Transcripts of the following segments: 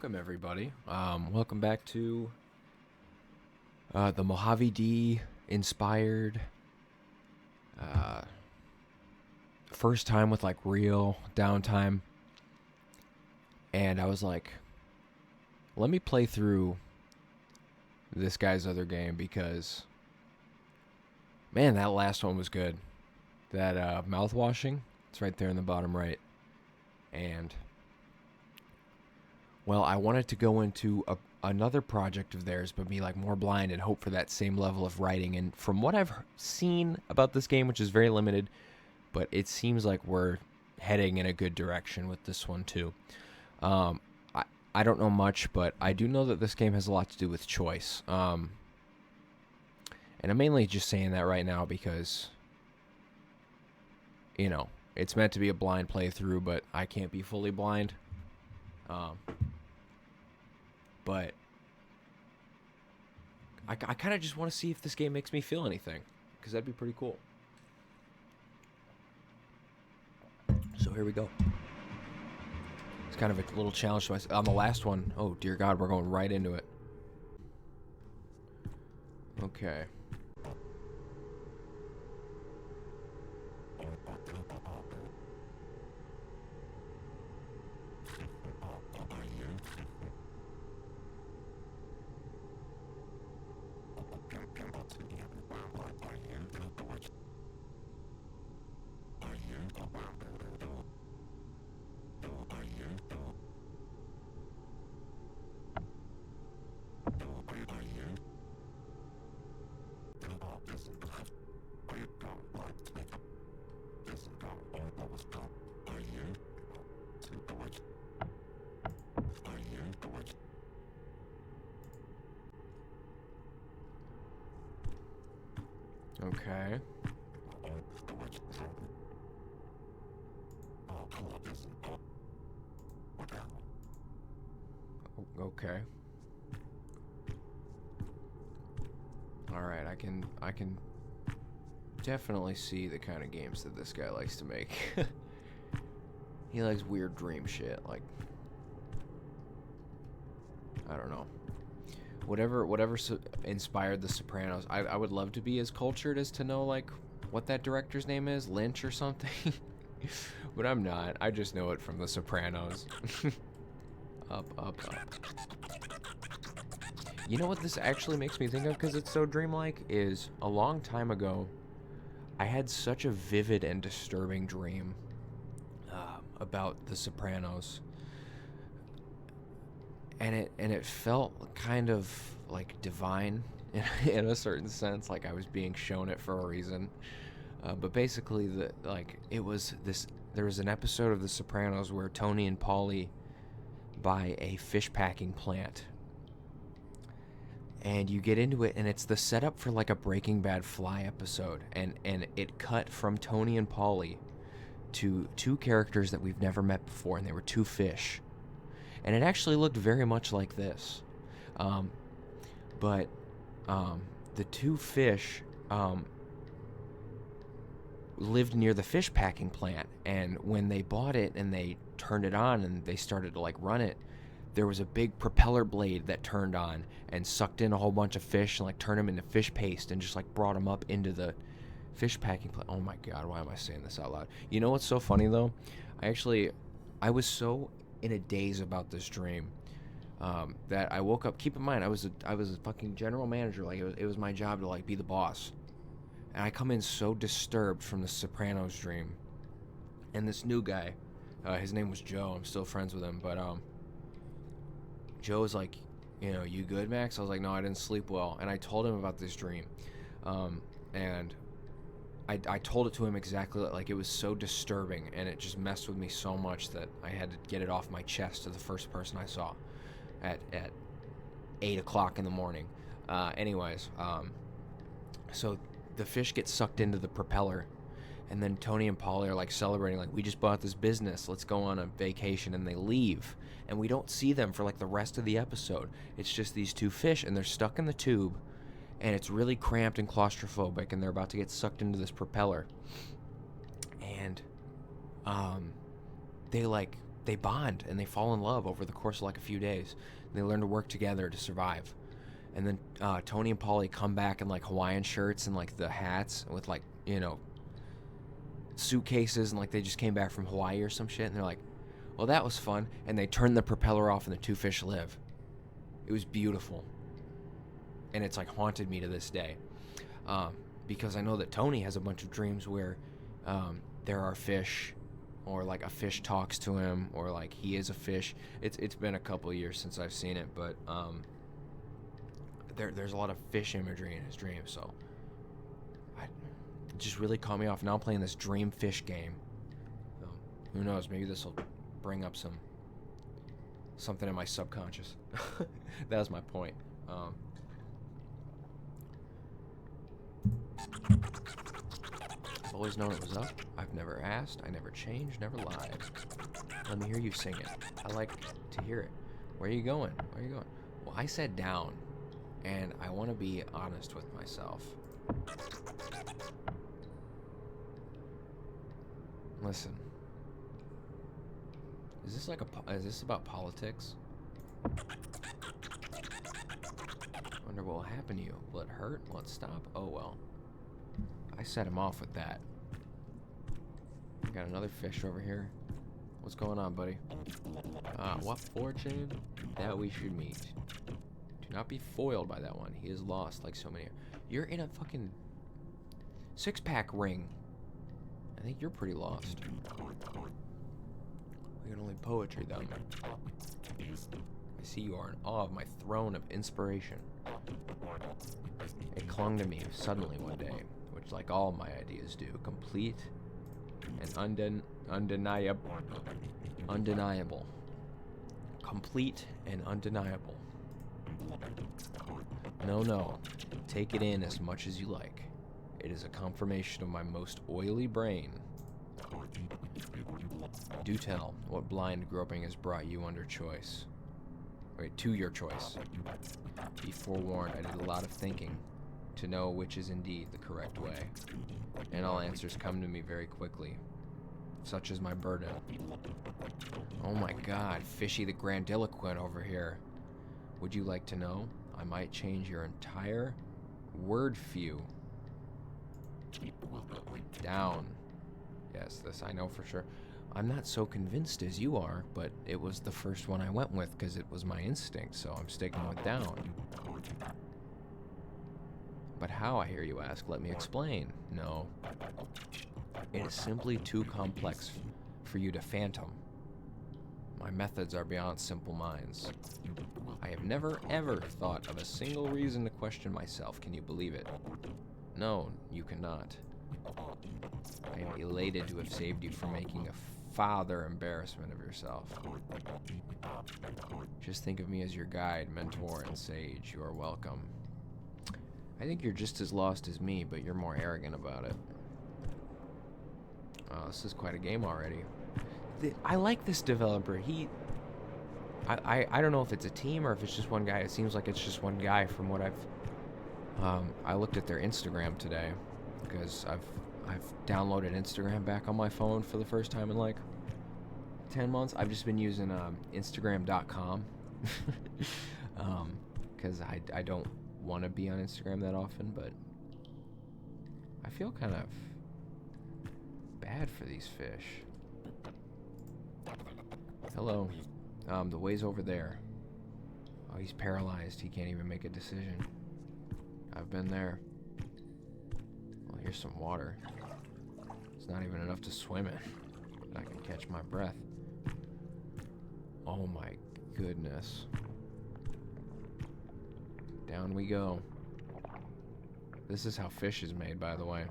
welcome everybody. Welcome back to the Mojave D inspired first time with like real downtime. And I was like, let me play through this guy's other game because, man, that last one was good. That mouth washing, it's right there in the bottom right. And, well, I wanted to go into another project of theirs, but be like more blind and hope for that same level of writing. And from what I've seen about this game, which is very limited, but it seems like we're heading in a good direction with this one too. I don't know much, but I do know that this game has a lot to do with choice. And I'm mainly just saying that right now because, you know, it's meant to be a blind playthrough, but I can't be fully blind. But I kind of just want to see if this game makes me feel anything, because that'd be pretty cool. So here we go. It's kind of a little challenge to myself. On the last one, oh dear God, we're going right into it. Okay. Okay. Okay. All right, I can definitely see the kind of games that this guy likes to make. He likes weird dream shit, like, I don't know. Whatever inspired the Sopranos. I would love to be as cultured as to know like what that director's name is, Lynch or something. But I'm not. I just know it from the Sopranos. Up, up, up. You know what this actually makes me think of, because it's so dreamlike, is a long time ago, I had such a vivid and disturbing dream about the Sopranos. And it felt kind of like divine in a certain sense, like I was being shown it for a reason. But basically, there was an episode of The Sopranos where Tony and Paulie buy a fish packing plant, and you get into it, and it's the setup for like a Breaking Bad Fly episode, and it cut from Tony and Paulie to two characters that we've never met before, and they were two fish. And it actually looked very much like this. But the two fish lived near the fish packing plant. And when they bought it and they turned it on and they started to like run it, there was a big propeller blade that turned on and sucked in a whole bunch of fish and like turned them into fish paste and just like brought them up into the fish packing plant. Oh my God, why am I saying this out loud? You know what's so funny though? I was so in a daze about this dream that I woke up. Keep in mind, I was a fucking general manager. Like it was my job to like be the boss, and I come in so disturbed from the Sopranos dream. And this new guy, his name was Joe. I'm still friends with him, but Joe was like, you good, Max? I was like, no, I didn't sleep well, and I told him about this dream, and I told it to him exactly, like it was so disturbing, and it just messed with me so much that I had to get it off my chest to the first person I saw at 8 o'clock in the morning. So the fish get sucked into the propeller, and then Tony and Paulie are like celebrating, like, we just bought this business, let's go on a vacation, and they leave, and we don't see them for like the rest of the episode. It's just these two fish, and they're stuck in the tube, and it's really cramped and claustrophobic, and they're about to get sucked into this propeller. And they they bond and they fall in love over the course of like a few days. They learn to work together to survive. And then Tony and Paulie come back in like Hawaiian shirts and like the hats with like, you know, suitcases, and like they just came back from Hawaii or some shit, and they're like, well, that was fun. And they turn the propeller off and the two fish live. It was beautiful. And it's like haunted me to this day. Because I know that Tony has a bunch of dreams where there are fish, or like a fish talks to him, or like he is a fish. It's been a couple of years since I've seen it, but there's a lot of fish imagery in his dreams, so it just really caught me off. Now I'm playing this dream fish game. So, who knows? Maybe this will bring up something in my subconscious. That was my point. I've always known it was up. I've never asked. I never changed. Never lied. Let me hear you sing it. I like to hear it. Where are you going? Where are you going? Well, I said down, and I want to be honest with myself. Listen. Is this is this about politics? Wonder what will happen to you. Will it hurt? Will it stop? Oh well. I set him off with that. I got another fish over here. What's going on, buddy? What fortune that we should meet. Do not be foiled by that one. He is lost like so many. You're in a fucking six-pack ring. I think you're pretty lost. We can only poetry down there. I see you are in awe of my throne of inspiration. It clung to me suddenly one day, which, like all my ideas do, complete and undeniable. Complete and undeniable. No, take it in as much as you like. It is a confirmation of my most oily brain. Do tell, what blind groping has brought you under choice? Wait, to your choice. Be forewarned, I did a lot of thinking to know which is indeed the correct way. And all answers come to me very quickly. Such is my burden. Oh my god, Fishy the Grandiloquent over here. Would you like to know? I might change your entire word view. Down. Yes, this I know for sure. I'm not so convinced as you are, but it was the first one I went with because it was my instinct, so I'm sticking with down. But how, I hear you ask? Let me explain. No. It is simply too complex for you to fathom. My methods are beyond simple minds. I have never, ever thought of a single reason to question myself. Can you believe it? No, you cannot. I am elated to have saved you from making a father embarrassment of yourself. Just think of me as your guide, mentor, and sage. You are welcome. I think you're just as lost as me, but you're more arrogant about it. Oh, this is quite a game already. I like this developer. I don't know if it's a team or if it's just one guy. It seems like it's just one guy from what I looked at their Instagram today because I've downloaded Instagram back on my phone for the first time in like 10 months. I've just been using Instagram.com because I don't want to be on Instagram that often, but I feel kind of bad for these fish. Hello. The way's over there. Oh, he's paralyzed. He can't even make a decision. I've been there. Well, here's some water. It's not even enough to swim in, but I can catch my breath. Oh my goodness. Down we go. This is how fish is made, by the way.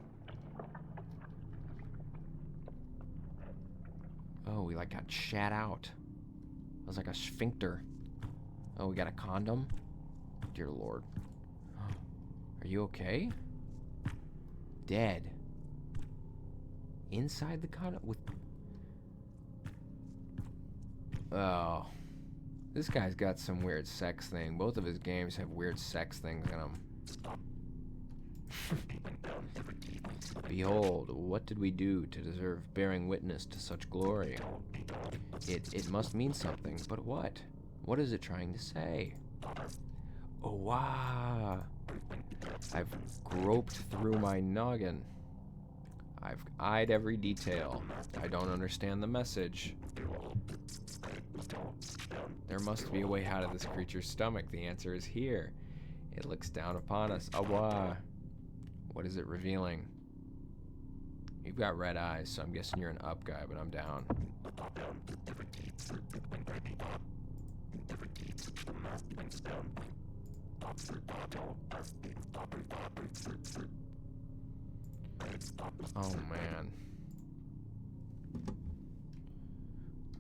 Oh, we like got shat out. It was like a sphincter. Oh, we got a condom? Dear Lord. Are you okay? Dead. Inside the condom? With... Oh. This guy's got some weird sex thing. Both of his games have weird sex things in them. Behold, what did we do to deserve bearing witness to such glory? It must mean something, but what? What is it trying to say? Oh, wow. I've groped through my noggin. I've eyed every detail. I don't understand the message. There must be a way out of this creature's stomach. The answer is here. It looks down upon us. Awa. What is it revealing? You've got red eyes, so I'm guessing you're an up guy, but I'm down. Oh, man.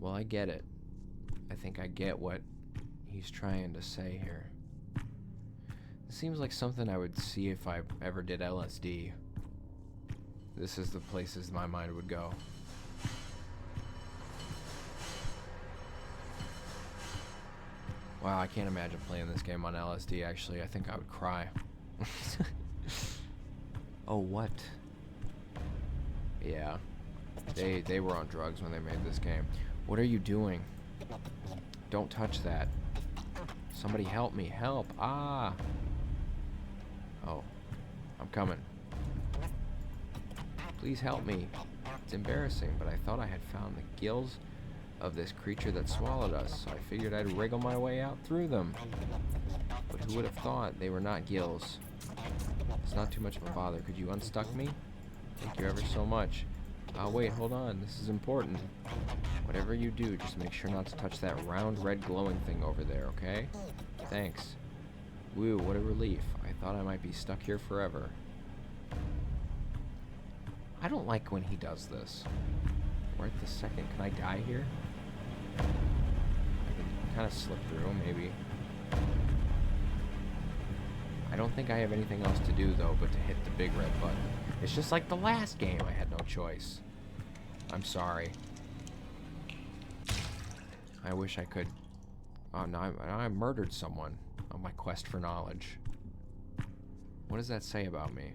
Well, I get it. I think I get what he's trying to say here. It seems like something I would see if I ever did LSD. This is the places my mind would go. Wow, I can't imagine playing this game on LSD, actually. I think I would cry. Oh, what? Yeah. They were on drugs when they made this game. What are you doing? Don't touch that. Somebody help me. Help. Ah. Oh. I'm coming. Please help me. It's embarrassing, but I thought I had found the gills of this creature that swallowed us, so I figured I'd wriggle my way out through them. But who would have thought they were not gills? It's not too much of a bother. Could you unstuck me? Thank you ever so much. Wait, hold on. This is important. Whatever you do, just make sure not to touch that round red glowing thing over there, okay? Thanks. Woo, what a relief. I thought I might be stuck here forever. I don't like when he does this. Right this second. Can I die here? I can kind of slip through, maybe. I don't think I have anything else to do, though, but to hit the big red button. It's just like the last game. I had no choice. I'm sorry. I wish I could... Oh, no, I murdered someone on my quest for knowledge. What does that say about me?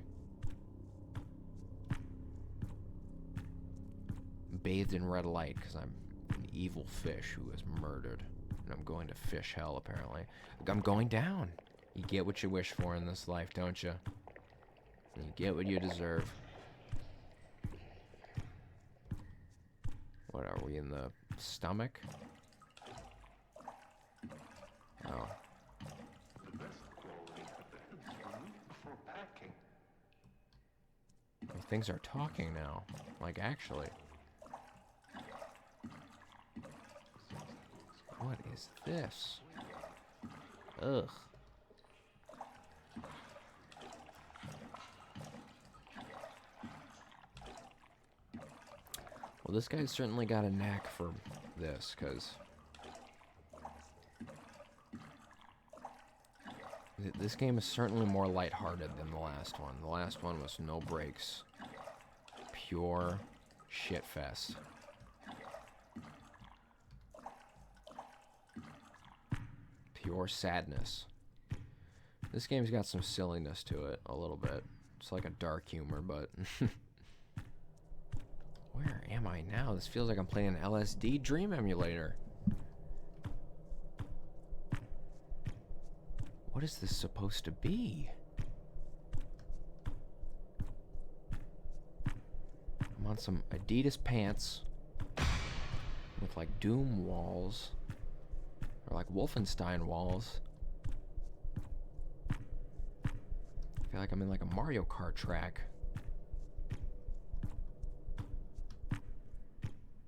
Bathed in red light, because I'm an evil fish who is murdered. And I'm going to fish hell, apparently. I'm going down. You get what you wish for in this life, don't you? You get what you deserve. What are we, in the stomach? Oh. Things are talking now. Like, actually. What is this? Ugh. Well, this guy's certainly got a knack for this, because this game is certainly more lighthearted than the last one. The last one was no breaks. Pure shitfest. Pure sadness. This game's got some silliness to it, a little bit. It's like a dark humor, but... Where am I now? This feels like I'm playing an LSD dream emulator. What is this supposed to be? I'm on some Adidas pants with like Doom walls, or like Wolfenstein walls. I feel like I'm in like a Mario Kart track.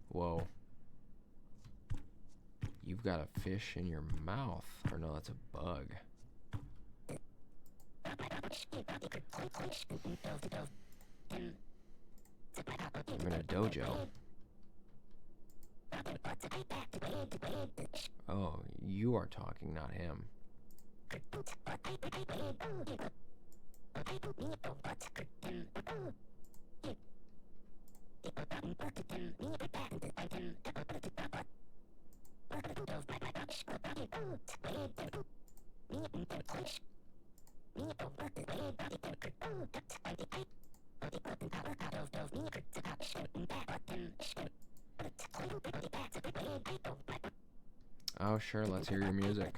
Whoa. You've got a fish in your mouth. Or no, that's a bug. I'm in a dojo. Oh, you are talking, not him. Oh, sure, let's hear your music.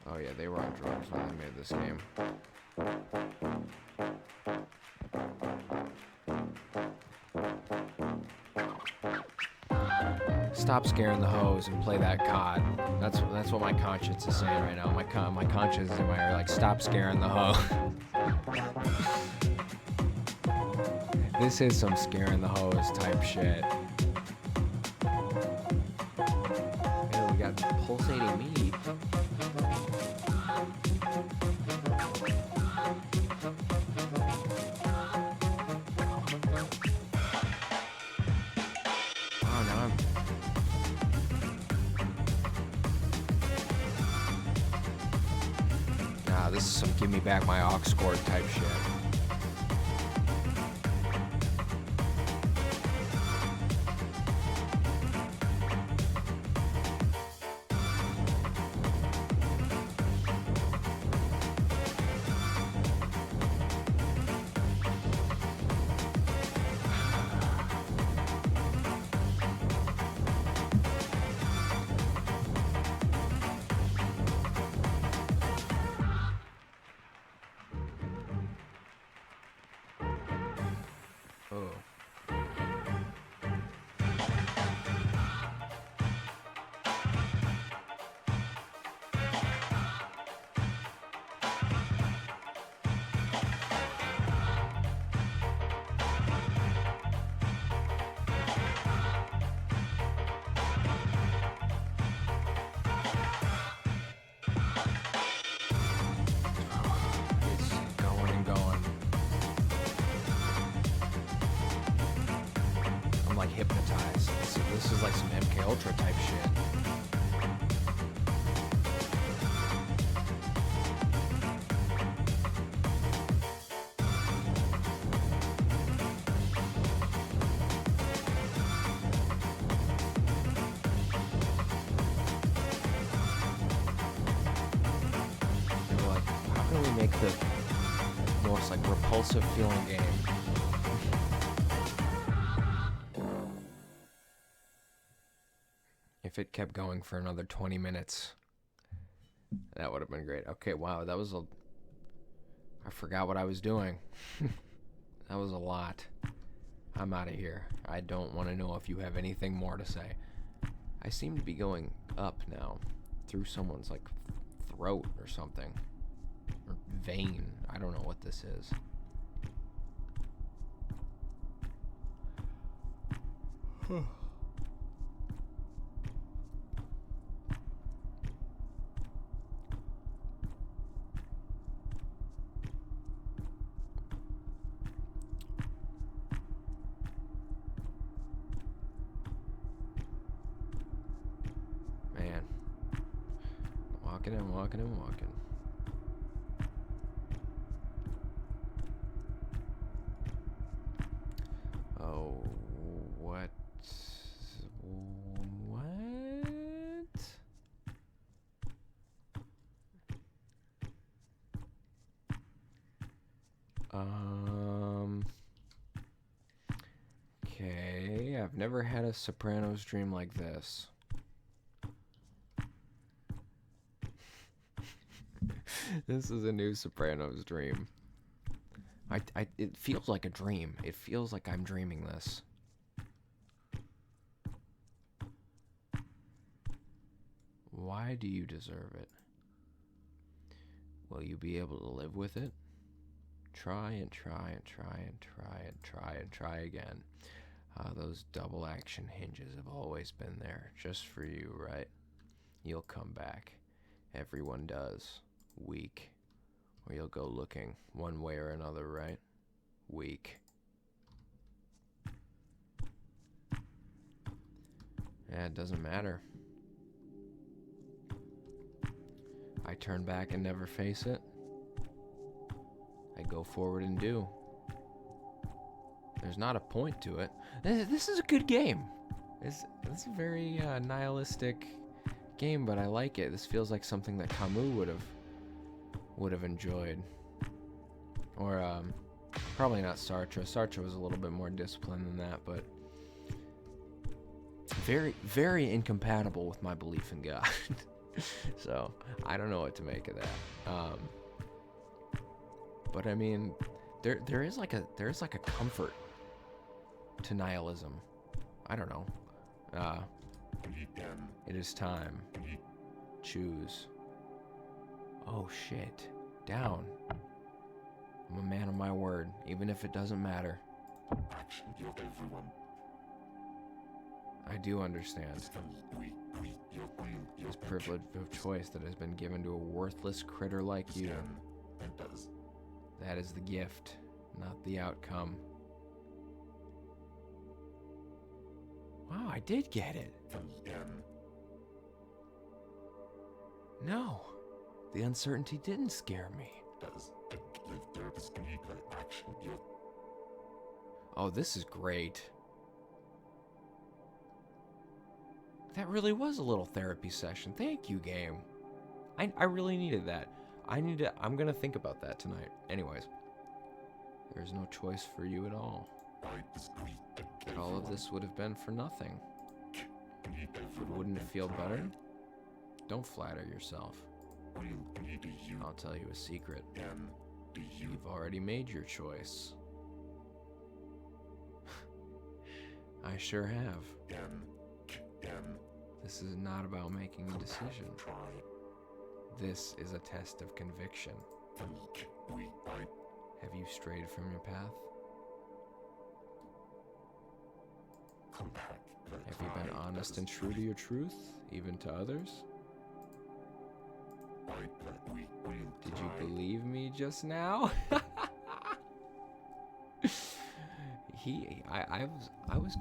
Oh yeah, they were on drugs when they made this game. Stop scaring the hoes and play that COD. That's what my conscience is saying right now. My conscience is in my ear, like, stop scaring the hoe. This is some scaring the hoes type shit. Hey, we got pulsating meat. Oh, now I'm... Nah, this is some give me back my aux cord type shit. Oh. It's going and going. I'm like hypnotized. This is like some MK Ultra type shit. They were like, how can we make the most like repulsive feeling game? If it kept going for another 20 minutes, that would have been great. Okay, wow, that was a... I forgot what I was doing. That was a lot. I'm out of here. I don't want to know if you have anything more to say. I seem to be going up now, through someone's, like, throat or something. Or vein. I don't know what this is. Man. Walking and walking and walking. Oh, what? What? Okay, I've never had a Sopranos dream like this. This is a new Sopranos dream. It feels like a dream. It feels like I'm dreaming this. Why do you deserve it? Will you be able to live with it? Try and try and try and try and try and try again. Those double action hinges have always been there, just for you, right? You'll come back. Everyone does. Weak. Or you'll go looking one way or another, right? Weak. Yeah, it doesn't matter. I turn back and never face it. I go forward and do. There's not a point to it. This is a good game. This is a very nihilistic game, but I like it. This feels like something that Camus would have enjoyed. Or probably not Sartre. Sartre was a little bit more disciplined than that, but very, very incompatible with my belief in God. So I don't know what to make of that. But I mean, there is like a comfort to nihilism. I don't know. It is time. Choose. Oh shit. Down. I'm a man of my word, even if it doesn't matter. I do understand. This privilege of choice that has been given to a worthless critter like you. That is the gift, not the outcome. Wow, I did get it. No, the uncertainty didn't scare me. Oh, this is great. That really was a little therapy session. Thank you, game. I really needed that. I'm gonna think about that tonight. Anyways, there's no choice for you at all. That all of this would have been for nothing. But wouldn't it feel better? Don't flatter yourself. I'll tell you a secret. You've already made your choice. I sure have. This is not about making a decision. This is a test of conviction. Have you strayed from your path? Have you been honest and true to your truth, even to others? Did you believe me just now? I was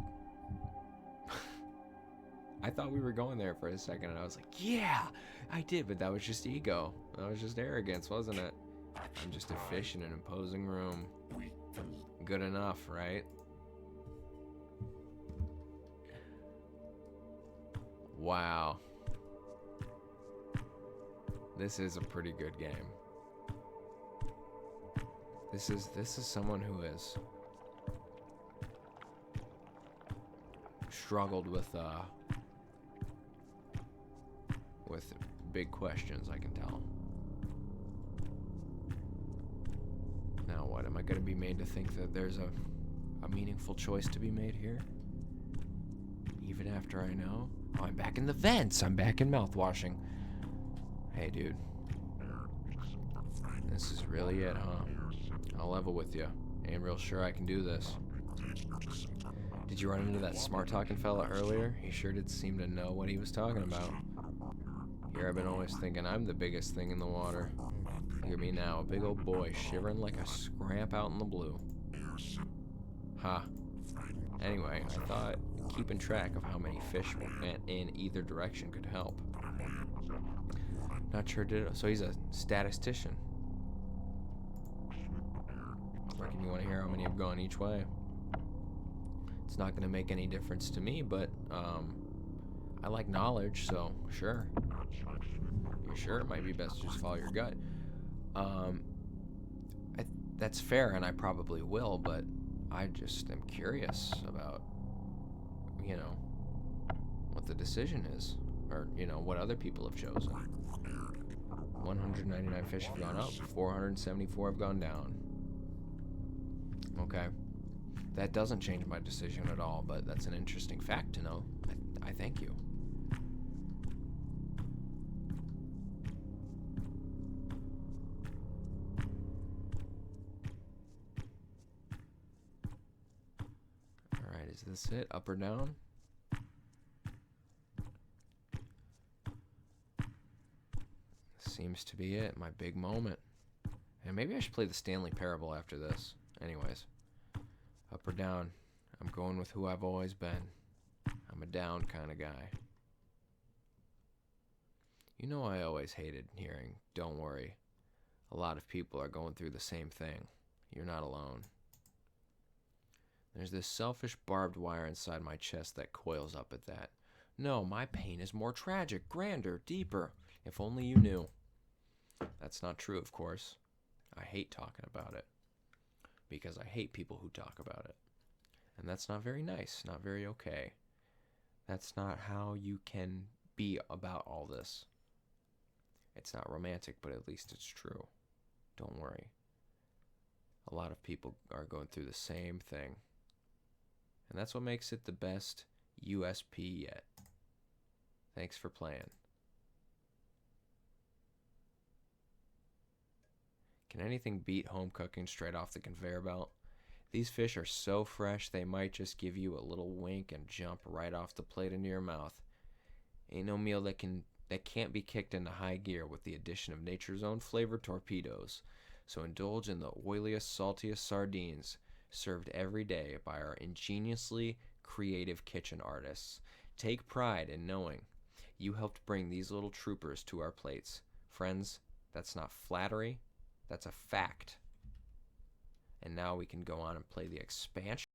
I thought we were going there for a second, and I was like, yeah, I did, but that was just ego. That was just arrogance, wasn't it? I'm just a fish in an imposing room. Good enough, right? Wow. This is a pretty good game. This is someone who has struggled with big questions, I can tell. Now what, am I going to be made to think that there's a meaningful choice to be made here? Even after I know? Oh, I'm back in the vents! I'm back in mouthwashing. Hey, dude. This is really it, huh? I'll level with you. Ain't real sure I can do this. Did you run into that smart-talking fella earlier? He sure did seem to know what he was talking about. Here I've been always thinking I'm the biggest thing in the water. Hear me now, a big old boy shivering like a scramp out in the blue. Ha. Anyway, I thought keeping track of how many fish went in either direction could help. Not sure did. So he's a statistician. Reckon you want to hear how many have gone each way? It's not going to make any difference to me, but I like knowledge, so sure. You're sure it might be best to just follow your gut. That's fair, and I probably will, but I just am curious about, what the decision is, or, what other people have chosen. 199 fish have gone up, 474 have gone down. Okay. That doesn't change my decision at all, but that's an interesting fact to know. I thank you. Alright, is this it? Up or down? Seems to be it. My big moment. And maybe I should play the Stanley Parable after this. Anyways. Up or down? I'm going with who I've always been. I'm a down kind of guy. I always hated hearing, "Don't worry. A lot of people are going through the same thing. You're not alone." There's this selfish barbed wire inside my chest that coils up at that. No, my pain is more tragic, grander, deeper. If only you knew. That's not true, of course. I hate talking about it because I hate people who talk about it. And that's not very nice, not very okay. That's not how you can be about all this. It's not romantic, but at least it's true. Don't worry. A lot of people are going through the same thing. And that's what makes it the best USP yet. Thanks for playing. Can anything beat home cooking straight off the conveyor belt? These fish are so fresh they might just give you a little wink and jump right off the plate into your mouth. Ain't no meal that can't be kicked into high gear with the addition of nature's own flavored torpedoes. So indulge in the oiliest, saltiest sardines served every day by our ingeniously creative kitchen artists. Take pride in knowing you helped bring these little troopers to our plates. Friends, that's not flattery, that's a fact. And now we can go on and play the expansion.